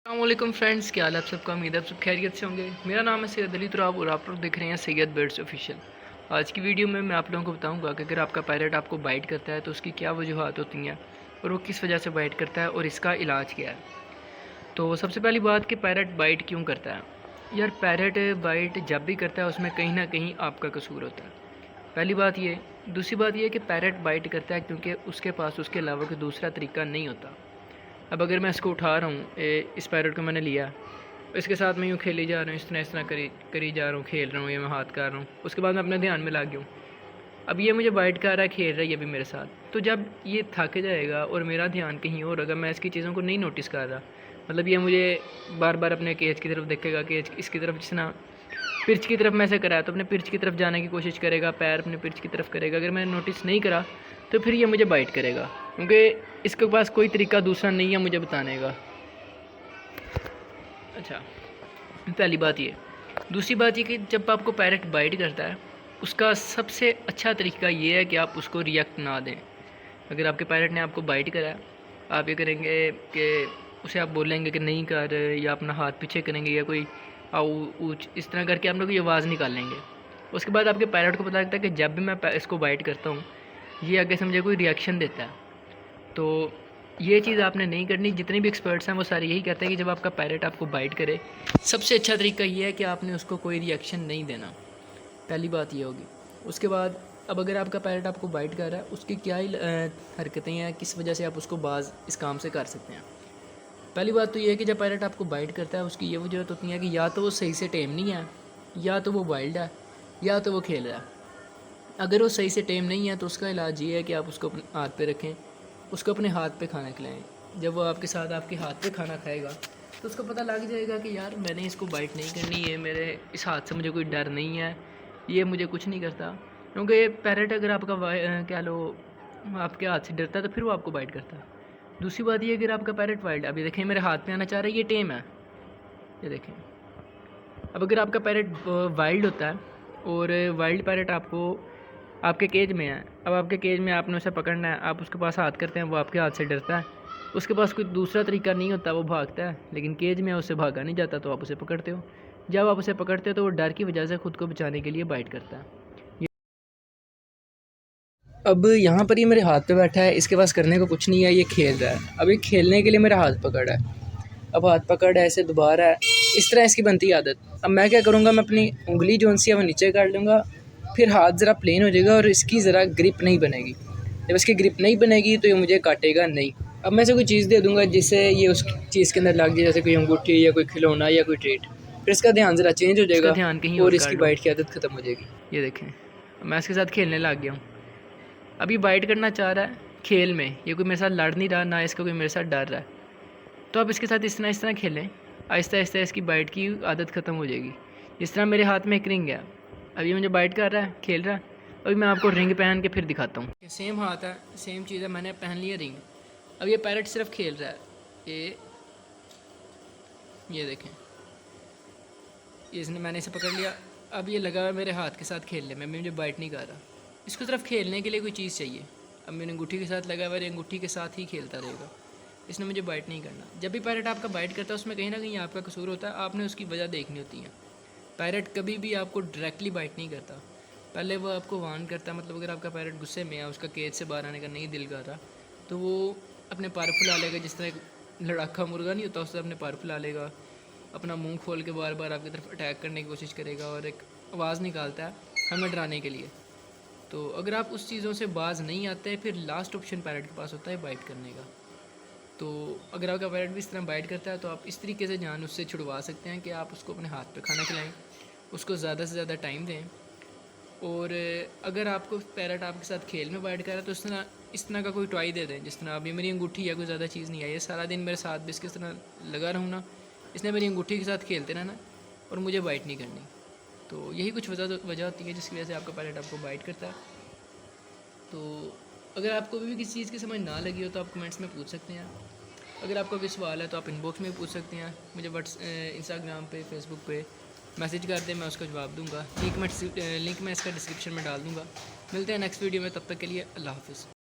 अस्सलामुअलैकुम फ्रेंड्स, क्या हाल है आप सबका। उम्मीद है आप सब खैरियत से होंगे। मेरा नाम है सैयद अली तुराब और आप लोग देख रहे हैं सैयद बर्ड्स ऑफिशियल। आज की वीडियो में मैं आप लोगों को बताऊंगा कि अगर आपका पैरेट आपको बाइट करता है तो उसकी क्या वजूहत होती हैं और वो किस वजह से बाइट करता है और इसका इलाज क्या है। तो सबसे पहली बात कि पैरेट बाइट क्यों करता है। यार, पैरेट बाइट जब भी करता है उसमें कहीं ना कहीं आपका कसूर होता है, पहली बात ये। दूसरी बात ये कि पैरेट बाइट करता है क्योंकि उसके पास उसके अलावा कोई दूसरा तरीका नहीं होता। अब अगर मैं इसको उठा रहा हूँ, इस पैरेट को मैंने लिया, इसके साथ मैं यूँ खेली जा रहा हूँ, इस तरह करी जा रहा हूँ, खेल रहा हूँ, ये मैं हाथ कर रहा हूँ, उसके बाद मैं अपने ध्यान में लग गया हूँ। अब ये मुझे बाइट कर रहा है, खेल रहा है ये भी मेरे साथ। तो जब ये थक जाएगा और मेरा ध्यान कहीं और होगा, मैं इसकी चीज़ों को नहीं नोटिस कर रहा, मतलब ये मुझे बार बार अपने केज की तरफ देखेगा, केज इसकी तरफ, जिस ना पिर्च की तरफ मैं से कराया तो अपने पिर्च की तरफ जाने की कोशिश करेगा, पैर अपने पिर्च की तरफ करेगा। अगर मैंने नोटिस नहीं करा तो फिर ये मुझे बाइट करेगा, क्योंकि इसके पास कोई तरीका दूसरा नहीं है मुझे बताने का। अच्छा, पहली बात ये। दूसरी बात ये कि जब आपको पैरेट बाइट करता है, उसका सबसे अच्छा तरीका ये है कि आप उसको रिएक्ट ना दें। अगर आपके पैरेट ने आपको बाइट करा, आप ये करेंगे कि उसे आप बोलेंगे कि नहीं कर, या अपना हाथ पीछे करेंगे, या कोई आऊ ऊच इस तरह करके आप लोग ये आवाज़ निकालेंगे। उसके बाद आपके पैरेट को पता लगता है कि जब भी मैं इसको बाइट करता हूँ ये आगे से मुझे कोई रिएक्शन देता है। तो ये चीज़ आपने नहीं करनी। जितने भी एक्सपर्ट्स हैं वो सारे यही कहते हैं कि जब आपका पैरेट आपको बाइट करे, सबसे अच्छा तरीका ये है कि आपने उसको कोई रिएक्शन नहीं देना। पहली बात ये होगी। उसके बाद अब अगर आपका पैरेट आपको बाइट कर रहा है, उसकी क्या हरकतें हैं, किस वजह से आप उसको बाज इस काम से कर सकते हैं। पहली बात तो ये है कि जब पैरेट आपको बाइट करता है उसकी ये वजह होती है कि या तो वो सही से टेम नहीं है, या तो वो वाइल्ड है, या तो वो खेल रहा है। अगर वो सही से टेम नहीं है तो उसका इलाज ये है कि आप उसको अपने हाथ पे रखें, उसको अपने हाथ पे खाना खिलाएं। जब वो आपके साथ आपके हाथ पे खाना खाएगा तो उसको पता लग जाएगा कि यार मैंने इसको बाइट नहीं करनी है, मेरे इस हाथ से मुझे कोई डर नहीं है, ये मुझे कुछ नहीं करता। क्योंकि पैरेट अगर आपका कह लो आपके हाथ से डरता है तो फिर वो आपको बाइट करता है। दूसरी बात ये, अगर आपका पैरेट वाइल्ड, अभी देखें मेरे हाथ पे आना चाह रहा है, ये टेम है, ये देखें। अब अगर आपका पैरेट वाइल्ड होता है और वाइल्ड पैरेट आपको आपके केज में है, अब आपके केज में आपने उसे पकड़ना है, आप उसके पास हाथ करते हैं, वो आपके हाथ से डरता है, उसके पास कोई दूसरा तरीका नहीं होता, वो भागता है, लेकिन केज में उससे भागा नहीं जाता, तो आप उसे पकड़ते हो। जब आप उसे पकड़ते हो तो वो डर की वजह से ख़ुद को बचाने के लिए बाइट करता है। अब यहाँ पर ये मेरे हाथ पे बैठा है, इसके पास करने को कुछ नहीं है, ये खेल रहा है। अब ये खेलने के लिए मेरा हाथ पकड़ा है, अब हाथ पकड़ है, ऐसे दोबारा है, इस तरह इसकी बनती है आदत। अब मैं क्या करूँगा, मैं अपनी उंगली जो सी है वो नीचे कर लूँगा, फिर हाथ ज़रा प्लेन हो जाएगा और इसकी ज़रा ग्रिप नहीं बनेगी। जब इसकी ग्रिप नहीं बनेगी तो ये मुझे काटेगा नहीं। अब मैं इसे कोई चीज़ दे दूँगा जिससे ये उस चीज़ के अंदर लग जाए, जैसे कोई अंगूठी या कोई खिलौना या कोई ट्रीट, फिर इसका ध्यान ज़रा चेंज हो जाएगा, ध्यान कहीं और इसकी बाइट की आदत ख़त्म हो जाएगी। ये देखें, मैं इसके साथ खेलने लग गया हूँ। अभी बाइट करना चाह रहा है खेल में, ये कोई मेरे साथ लड़ नहीं रहा, ना इसका कोई मेरे साथ डर रहा है। तो आप इसके साथ इस तरह खेलें, आहिस्ता आहिस्ता इसकी बाइट की आदत ख़त्म हो जाएगी। जिस तरह मेरे हाथ में एक रिंग है, अभी मुझे बाइट कर रहा है, खेल रहा है। अभी मैं आपको रिंग पहन के फिर दिखाता हूँ। सेम हाथ है, सेम चीज़ है, मैंने पहन लिया रिंग। अब ये पैरेट सिर्फ खेल रहा है, ये देखें, इसने मैंने इसे पकड़ लिया। अब ये लगा हुआ मेरे हाथ के साथ खेलने में, मुझे बाइट नहीं कर रहा। इसको सिर्फ खेलने के लिए कोई चीज़ चाहिए। अब मैंने अंगूठी के साथ लगा हुआ है, अंगूठी के साथ ही खेलता रहेगा, इसने मुझे बाइट नहीं करना। जब भी पैरेट आपका बाइट करता है उसमें कहीं ना कहीं आपका कसूर होता है, आपने उसकी वजह देखनी होती है। पैरेट कभी भी आपको डायरेक्टली बाइट नहीं करता, पहले वो आपको वार्न करता है। मतलब अगर आपका पैरेट गुस्से में है, उसका केज से बाहर आने का नहीं दिल कर रहा, तो वो अपने पर फुला लेगा, जिस तरह एक लड़ाका मुर्गा नहीं होता, उससे अपने पर फुला लेगा, अपना मुंह खोल के बार बार आपकी तरफ अटैक करने की कोशिश करेगा और एक आवाज़ निकालता है हमें डराने के लिए। तो अगर आप उस चीज़ों से बाज नहीं आते, फिर लास्ट ऑप्शन पैरेट के पास होता है बाइट करने का। तो अगर आपका पैरेट भी इस तरह बाइट करता है तो आप इस तरीके से जान उससे छुड़वा सकते हैं कि आप उसको अपने हाथ पे खाना खिलाएं, उसको ज़्यादा से ज़्यादा टाइम दें। और अगर आपको पैरेट आपके साथ खेल में बाइट कर रहा है तो इस तरह का कोई टॉय दे दें। जिस तरह अभी मेरी अंगूठी या कोई ज़्यादा चीज़ नहीं आई है, सारा दिन मेरे साथ भी इसके तरह लगा रहूँ ना, इसने मेरी अंगूठी के साथ खेलते रहना और मुझे बाइट नहीं करनी। तो यही कुछ वजह होती है जिसकी वजह से आपका पैरेट आपको बाइट करता है। तो अगर आपको भी किसी चीज़ की समझ ना लगी हो तो आप कमेंट्स में पूछ सकते हैं। अगर आपका कोई सवाल है तो आप इनबॉक्स में पूछ सकते हैं, मुझे इंस्टाग्राम पे, फेसबुक पे मैसेज कर दें, मैं उसका जवाब दूंगा। लिंक मैं इसका डिस्क्रिप्शन में डाल दूंगा। मिलते हैं नेक्स्ट वीडियो में, तब तक के लिए अल्लाह हाफ़िज़।